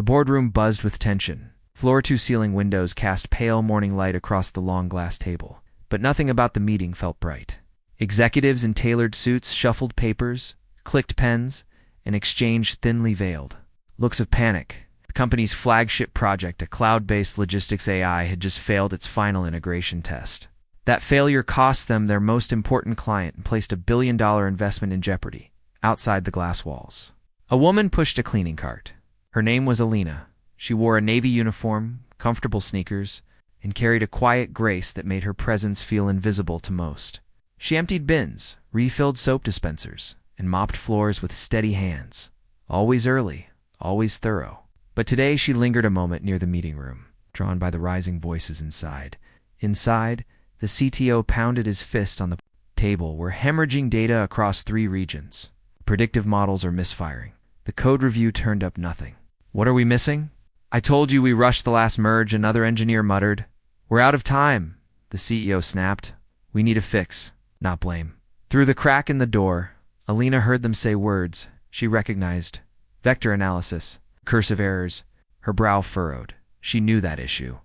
The boardroom buzzed with tension. Floor-to-ceiling windows cast pale morning light across the long glass table, but nothing about the meeting felt bright. Executives in tailored suits shuffled papers, clicked pens, and exchanged thinly veiled looks of panic. The company's flagship project, a cloud-based logistics AI, had just failed its final integration test. That failure cost them their most important client and placed a billion-dollar investment in jeopardy, outside the glass walls. A woman pushed a cleaning cart. Her name was Alina. She wore a navy uniform, comfortable sneakers, and carried a quiet grace that made her presence feel invisible to most. She emptied bins, refilled soap dispensers, and mopped floors with steady hands. Always early, always thorough. But today she lingered a moment near the meeting room, drawn by the rising voices inside. Inside, the CTO pounded his fist on the table. We're hemorrhaging data across 3 regions. Predictive models are misfiring. The code review turned up nothing. What are we missing? I told you we rushed the last merge, another engineer muttered. We're out of time, the CEO snapped. We need a fix, not blame. Through the crack in the door, Alina heard them say words she recognized. Vector analysis, cursive errors. Her brow furrowed. She knew that issue.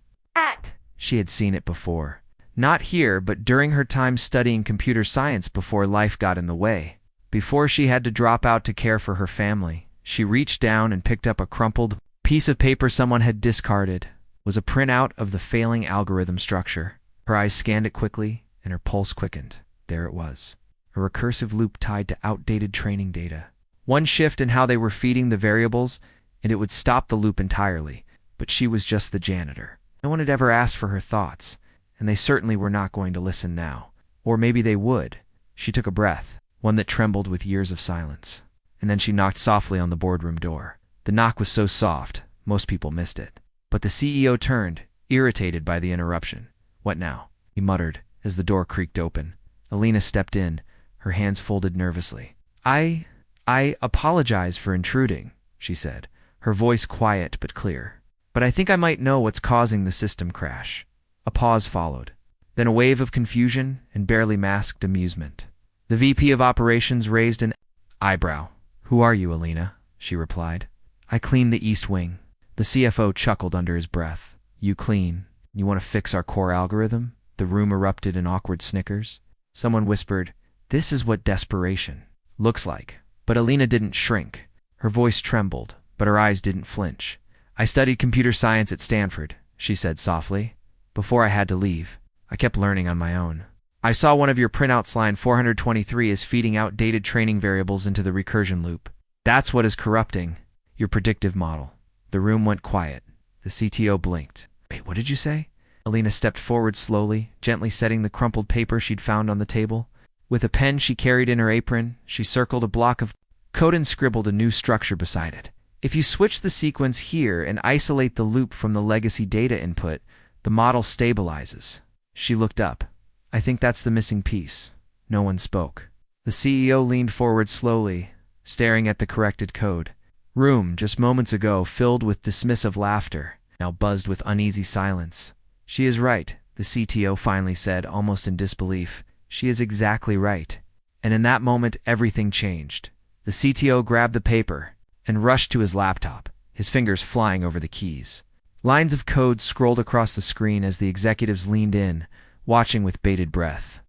She had seen it before. Not here, but during her time studying computer science before life got in the way. Before she had to drop out to care for her family, she reached down and picked up a crumpled piece of paper someone had discarded. It was a printout of the failing algorithm structure. Her eyes scanned it quickly, and her pulse quickened. There it was. A recursive loop tied to outdated training data. One shift in how they were feeding the variables, and it would stop the loop entirely. But she was just the janitor. No one had ever asked for her thoughts, and they certainly were not going to listen now. Or maybe they would. She took a breath, one that trembled with years of silence. And then she knocked softly on the boardroom door. The knock was so soft, most people missed it. But the CEO turned, irritated by the interruption. What now? He muttered, as the door creaked open. Alina stepped in, her hands folded nervously. I apologize for intruding, she said, her voice quiet but clear. But I think I might know what's causing the system crash. A pause followed, then a wave of confusion and barely masked amusement. The VP of Operations raised an eyebrow. Who are you, Alina? She replied. I clean the East Wing. The CFO chuckled under his breath. You clean? You want to fix our core algorithm? The room erupted in awkward snickers. Someone whispered, this is what desperation looks like. But Alina didn't shrink. Her voice trembled, but her eyes didn't flinch. I studied computer science at Stanford, she said softly. Before I had to leave, I kept learning on my own. I saw one of your printouts, line 423, is feeding outdated training variables into the recursion loop. That's what is corrupting your predictive model. The room went quiet. The CTO blinked. Wait, what did you say? Alina stepped forward slowly, gently setting the crumpled paper she'd found on the table. With a pen she carried in her apron, she circled a block of code and scribbled a new structure beside it. If you switch the sequence here and isolate the loop from the legacy data input, the model stabilizes. She looked up. I think that's the missing piece. No one spoke. The CEO leaned forward slowly, staring at the corrected code. Room, just moments ago filled with dismissive laughter, now buzzed with uneasy silence. She is right, the CTO finally said, almost in disbelief. She is exactly right. And in that moment, everything changed. The CTO grabbed the paper and rushed to his laptop, his fingers flying over the keys. Lines of code scrolled across the screen as the executives leaned in, watching with bated breath.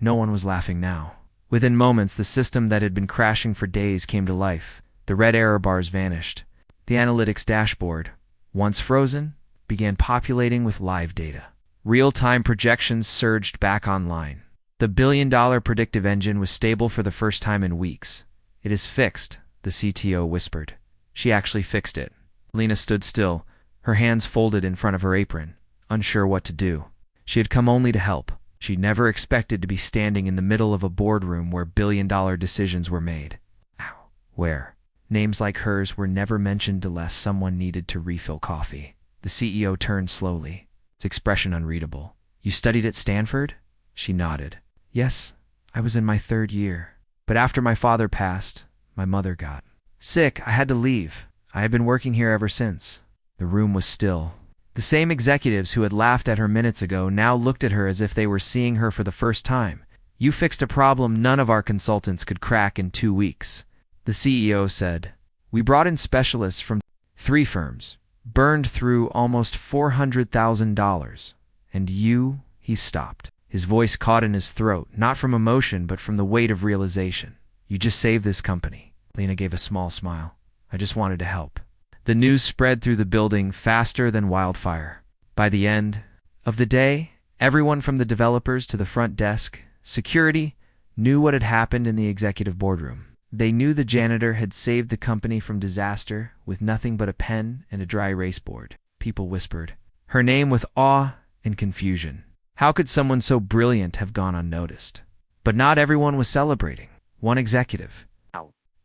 No one was laughing now. Within moments, the system that had been crashing for days came to life. The red error bars vanished. The analytics dashboard, once frozen, began populating with live data. Real-time projections surged back online. The billion-dollar predictive engine was stable for the first time in weeks. It is fixed, the CTO whispered. She actually fixed it. Lena stood still, her hands folded in front of her apron, unsure what to do. She had come only to help. She never expected to be standing in the middle of a boardroom where billion-dollar decisions were made. Ow. Where? Names like hers were never mentioned unless someone needed to refill coffee. The CEO turned slowly, its expression unreadable. You studied at Stanford? She nodded. Yes, I was in my 3rd year. But after my father passed, my mother got sick. I had to leave. I have been working here ever since. The room was still. The same executives who had laughed at her minutes ago now looked at her as if they were seeing her for the first time. You fixed a problem none of our consultants could crack in 2 weeks, the CEO said. We brought in specialists from 3 firms, burned through almost $400,000. And you, he stopped. His voice caught in his throat, not from emotion, but from the weight of realization. You just saved this company. Lena gave a small smile. I just wanted to help. The news spread through the building faster than wildfire. By the end of the day, everyone from the developers to the front desk, security, knew what had happened in the executive boardroom. They knew the janitor had saved the company from disaster with nothing but a pen and a dry erase board. People whispered her name with awe and confusion. How could someone so brilliant have gone unnoticed? But not everyone was celebrating. One executive,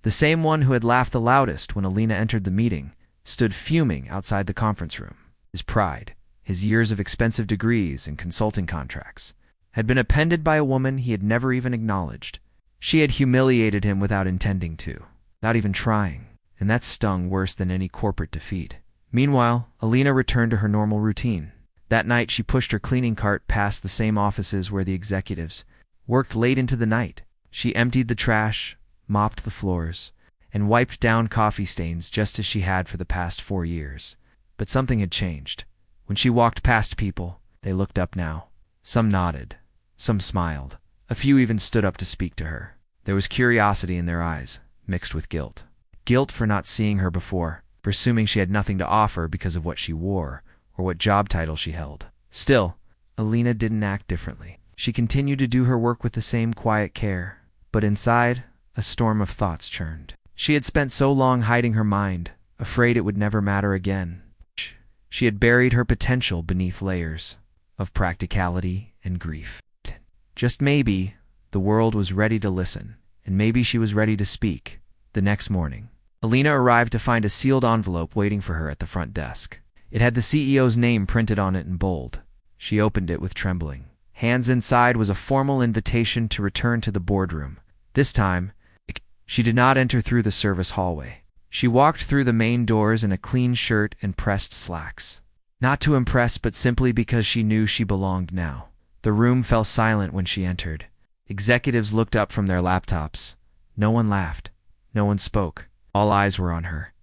the same one who had laughed the loudest when Alina entered the meeting, stood fuming outside the conference room. His pride, his years of expensive degrees and consulting contracts, had been appended by a woman he had never even acknowledged. She had humiliated him without intending to, without even trying, and that stung worse than any corporate defeat. Meanwhile, Alina returned to her normal routine. That night she pushed her cleaning cart past the same offices where the executives worked late into the night. She emptied the trash, mopped the floors, and wiped down coffee stains just as she had for the past 4 years. But something had changed. When she walked past people, they looked up now. Some nodded, some smiled. A few even stood up to speak to her. There was curiosity in their eyes, mixed with guilt. Guilt for not seeing her before, for assuming she had nothing to offer because of what she wore or what job title she held. Still, Alina didn't act differently. She continued to do her work with the same quiet care, but inside, a storm of thoughts churned. She had spent so long hiding her mind, afraid it would never matter again. She had buried her potential beneath layers of practicality and grief. Just maybe, the world was ready to listen, and maybe she was ready to speak. The next morning, Alina arrived to find a sealed envelope waiting for her at the front desk. It had the CEO's name printed on it in bold. She opened it with trembling. Hands inside was a formal invitation to return to the boardroom. This time, she did not enter through the service hallway. She walked through the main doors in a clean shirt and pressed slacks. Not to impress, but simply because she knew she belonged now. The room fell silent when she entered. Executives looked up from their laptops. No one laughed. No one spoke. All eyes were on her.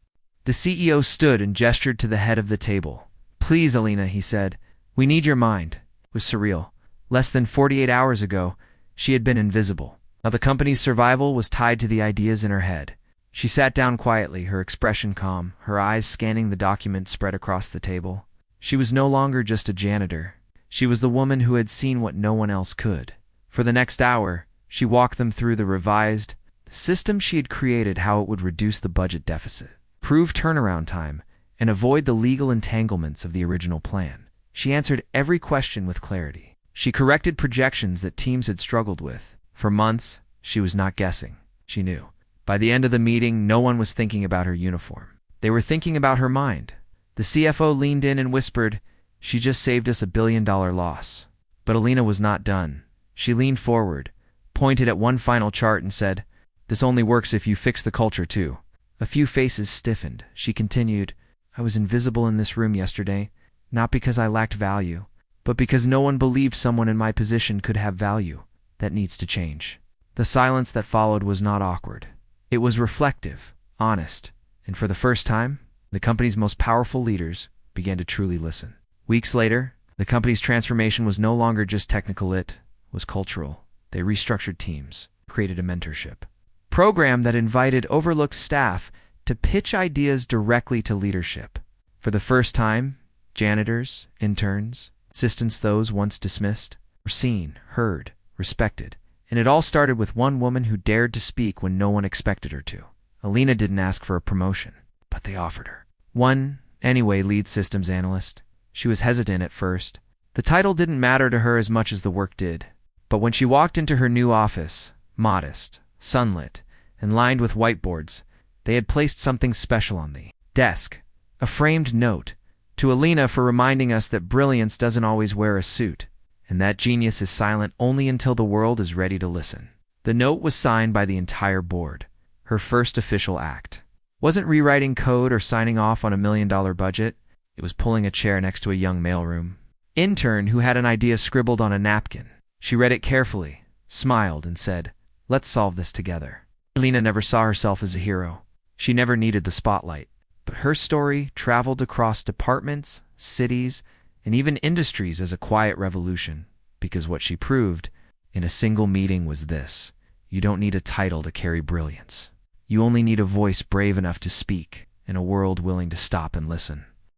The CEO stood and gestured to the head of the table. Please, Alina, he said. We need your mind. It was surreal. Less than 48 hours ago, she had been invisible. Now the company's survival was tied to the ideas in her head. She sat down quietly, her expression calm, her eyes scanning the document spread across the table. She was no longer just a janitor. She was the woman who had seen what no one else could. For the next hour, she walked them through the revised system she had created, how it would reduce the budget deficit, prove turnaround time, and avoid the legal entanglements of the original plan. She answered every question with clarity. She corrected projections that teams had struggled with. For months, she was not guessing. She knew. By the end of the meeting, no one was thinking about her uniform. They were thinking about her mind. The CFO leaned in and whispered, "She just saved us $1 billion loss." But Alina was not done. She leaned forward, pointed at one final chart and said, "This only works if you fix the culture too." A few faces stiffened. She continued, "I was invisible in this room yesterday, not because I lacked value, but because no one believed someone in my position could have value. That needs to change." The silence that followed was not awkward. It was reflective, honest, and for the first time, the company's most powerful leaders began to truly listen. Weeks later, the company's transformation was no longer just technical, it was cultural. They restructured teams, created a mentorship program that invited overlooked staff to pitch ideas directly to leadership. For the first time, janitors, interns, assistants, those once dismissed, were seen, heard, respected. And it all started with one woman who dared to speak when no one expected her to. Alina didn't ask for a promotion, but they offered her one, anyway, lead systems analyst. She was hesitant at first. The title didn't matter to her as much as the work did. But when she walked into her new office, modest, sunlit, and lined with whiteboards, they had placed something special on the desk. A framed note to Alina for reminding us that brilliance doesn't always wear a suit, and that genius is silent only until the world is ready to listen. The note was signed by the entire board. Her first official act wasn't rewriting code or signing off on $1 million budget. It was pulling a chair next to a young mailroom intern who had an idea scribbled on a napkin. She read it carefully, smiled, and said, "Let's solve this together." Alina never saw herself as a hero. She never needed the spotlight. But her story traveled across departments, cities, and even industries as a quiet revolution, because what she proved in a single meeting was this: you don't need a title to carry brilliance. You only need a voice brave enough to speak in a world willing to stop and listen.